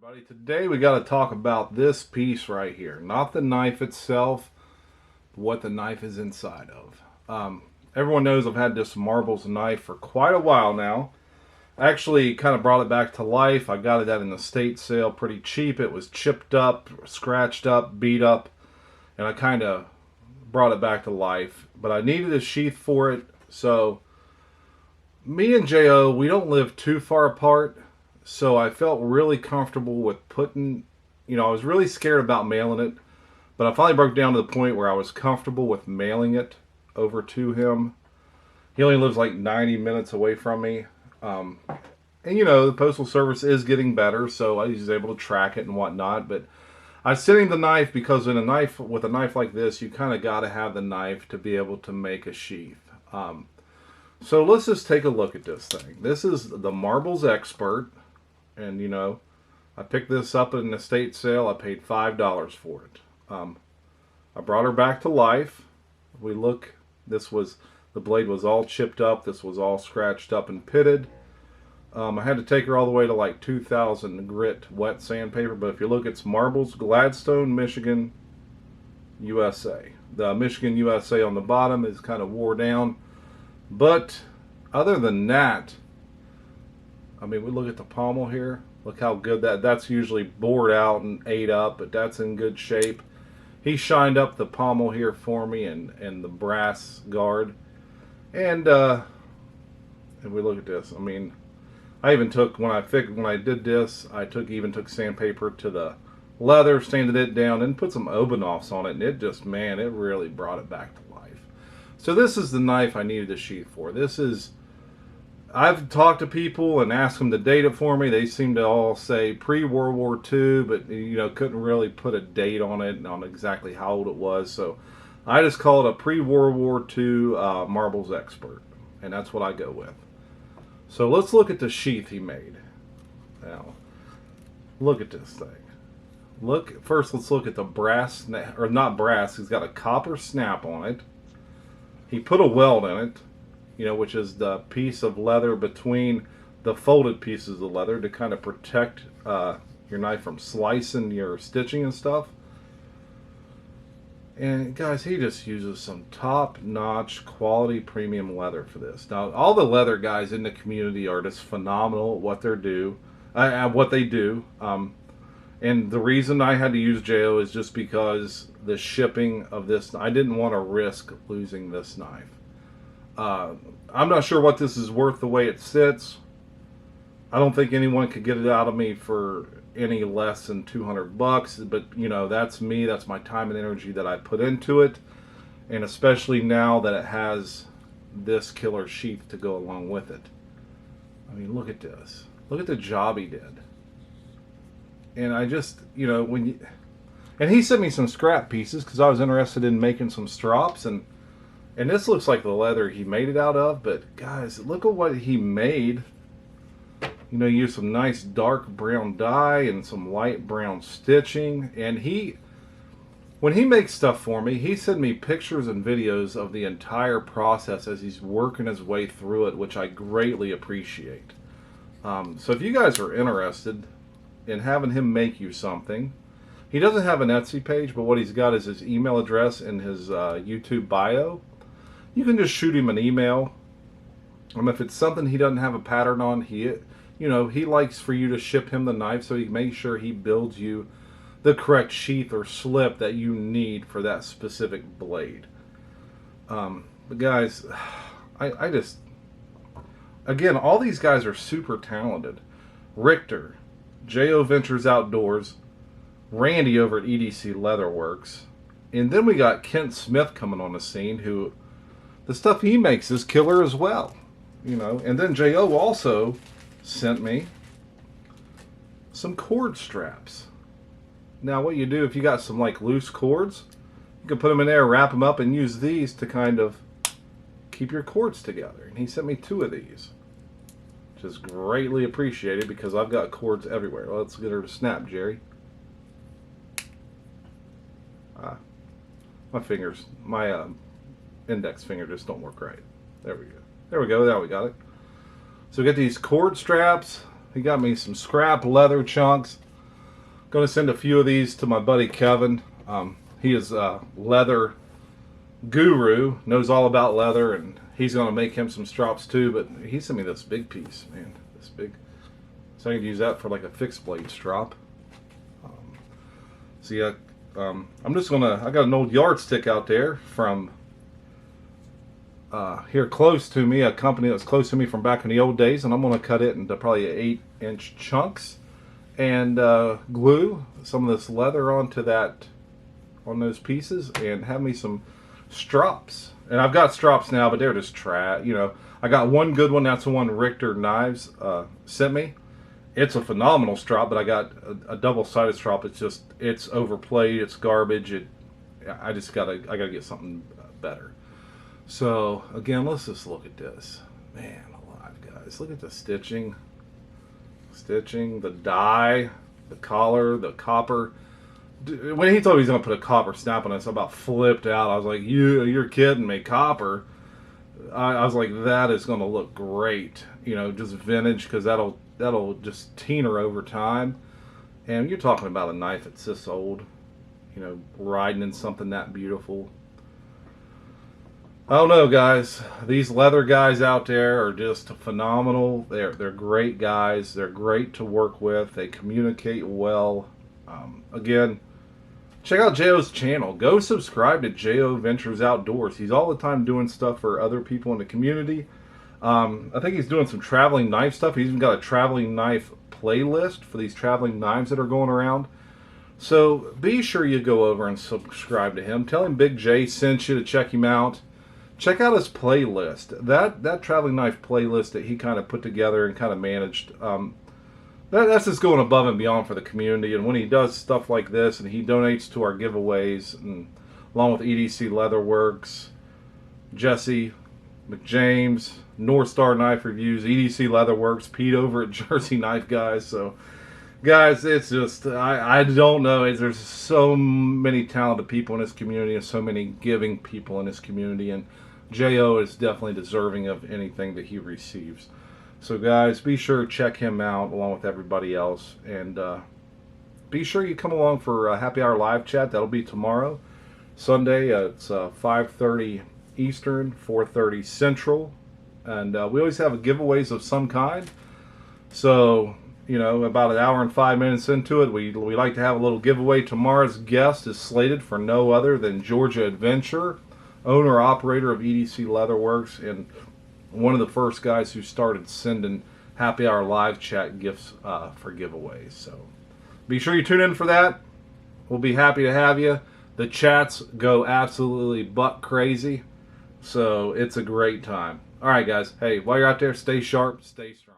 Everybody, today we got to talk about this piece right here. Not the knife itself, but what the knife is inside of. Everyone knows I've had this Marbles knife for quite a while now. I actually kind of brought it back to life. I got it at an estate sale pretty cheap. It was chipped up, scratched up, beat up, and I kind of brought it back to life. But I needed a sheath for it, so me and Jo, we don't live too far apart. So I felt really comfortable with putting, I was really scared about mailing it, but I finally broke down to the point where I was comfortable with mailing it over to him. He only lives like 90 minutes away from me. And the Postal Service is getting better, so I was able to track it and whatnot. But I sent him the knife because with a knife like this, you kind of got to have the knife to be able to make a sheath. So let's just take a look at this thing. This is the Marbles Expert. And, I picked this up at an estate sale. I paid $5 for it. I brought her back to life. We look, the blade was all chipped up. This was all scratched up and pitted. I had to take her all the way to like 2,000 grit wet sandpaper. But if you look, it's Marbles, Gladstone, Michigan, USA. The Michigan, USA on the bottom is kind of wore down. But other than that, we look at the pommel here. Look how good that's usually bored out and ate up, but that's in good shape. He shined up the pommel here for me and the brass guard. And we look at this. I even took, when I did this, I took sandpaper to the leather, sanded it down, and put some Obanoffs on it, and it really brought it back to life. So this is the knife I needed a sheath for. I've talked to people and asked them to date it for me. They seem to all say pre-World War II, but couldn't really put a date on it and on exactly how old it was. So I just call it a pre-World War II Marbles Expert, and that's what I go with. So let's look at the sheath he made. Now, look at this thing. First, let's look at the brass, or not brass. He's got a copper snap on it. He put a weld in it, which is the piece of leather between the folded pieces of leather to kind of protect your knife from slicing your stitching and stuff. And guys, he just uses some top-notch quality premium leather for this. Now, all the leather guys in the community are just phenomenal at what they do. And the reason I had to use Jo is just because the shipping of this, I didn't want to risk losing this knife. I'm not sure what this is worth the way it sits. I don't think anyone could get it out of me for any less than $200, but that's me. That's my time and energy that I put into it, and especially now that it has this killer sheath to go along with it. Look at this. Look at the job he did. And I just, and he sent me some scrap pieces because I was interested in making some strops, and this looks like the leather he made it out of, but guys, look at what he made. Use some nice dark brown dye and some light brown stitching. And when he makes stuff for me, he sent me pictures and videos of the entire process as he's working his way through it, which I greatly appreciate. So if you guys are interested in having him make you something, he doesn't have an Etsy page, but what he's got is his email address in his YouTube bio. You can just shoot him an email. If it's something he doesn't have a pattern on, he likes for you to ship him the knife so he makes sure he builds you the correct sheath or slip that you need for that specific blade. But guys, again, all these guys are super talented. Richter, Jo Ventures Outdoors, Randy over at EDC Leatherworks, and then we got Kent Smith coming on the scene, who the stuff he makes is killer as well, And then Jo also sent me some cord straps. Now, what you do if you got some loose cords, you can put them in there, wrap them up, and use these to kind of keep your cords together. And he sent me 2 of these, which is greatly appreciated because I've got cords everywhere. Let's get her to snap, Jerry. My index finger just don't work right. There we go. Now we got it. So we got these cord straps. He got me some scrap leather chunks. Going to send a few of these to my buddy Kevin. He is a leather guru, knows all about leather, and he's going to make him some strops too. But he sent me this big piece, man, this big. So I can use that for like a fixed blade strop. See, I'm just gonna. I got an old yardstick out there from here close to me, a company that's close to me from back in the old days, and I'm gonna cut it into probably 8-inch chunks and glue some of this leather onto those pieces and have me some strops. And I've got strops now, but they're just trash. You know, I got one good one. That's the one Richter Knives sent me. It's a phenomenal strop, but I got a double-sided strop. It's overplayed. It's garbage. I gotta get something better. So again, let's just look at this. Man alive, guys! Look at the stitching, the dye, the collar, the copper. When he told me he's gonna put a copper snap on this, I about flipped out. I was like, "You're kidding me, copper!" I was like, "That is gonna look great." You know, just vintage, because that'll just teener over time. And you're talking about a knife that's this old, you know, riding in something that beautiful. I don't know, guys. These leather guys out there are just phenomenal. They're great guys. They're great to work with. They communicate well. Again, check out J.O.'s channel. Go subscribe to J.O. Ventures Outdoors. He's all the time doing stuff for other people in the community. I think he's doing some traveling knife stuff. He's even got a traveling knife playlist for these traveling knives that are going around. So be sure you go over and subscribe to him. Tell him Big J sent you to check him out. Check out his playlist. That traveling knife playlist that he kind of put together and kind of managed. That's just going above and beyond for the community. And when he does stuff like this and he donates to our giveaways, and along with EDC Leatherworks, Jesse McJames, North Star Knife Reviews, EDC Leatherworks, Pete over at Jersey Knife Guys. So, guys, it's just, I don't know. There's so many talented people in this community and so many giving people in this community. And J.O. is definitely deserving of anything that he receives. So, guys, be sure to check him out along with everybody else. And be sure you come along for a Happy Hour live chat. That'll be tomorrow, Sunday. It's 5:30 Eastern, 4:30 Central. And we always have giveaways of some kind. So, you know, about an hour and 5 minutes into it, we like to have a little giveaway. Tomorrow's guest is slated for no other than Georgia Adventure, owner-operator of EDC Leatherworks, and one of the first guys who started sending Happy Hour live chat gifts for giveaways. So be sure you tune in for that. We'll be happy to have you. The chats go absolutely butt crazy. So it's a great time. All right, guys. Hey, while you're out there, stay sharp, stay strong.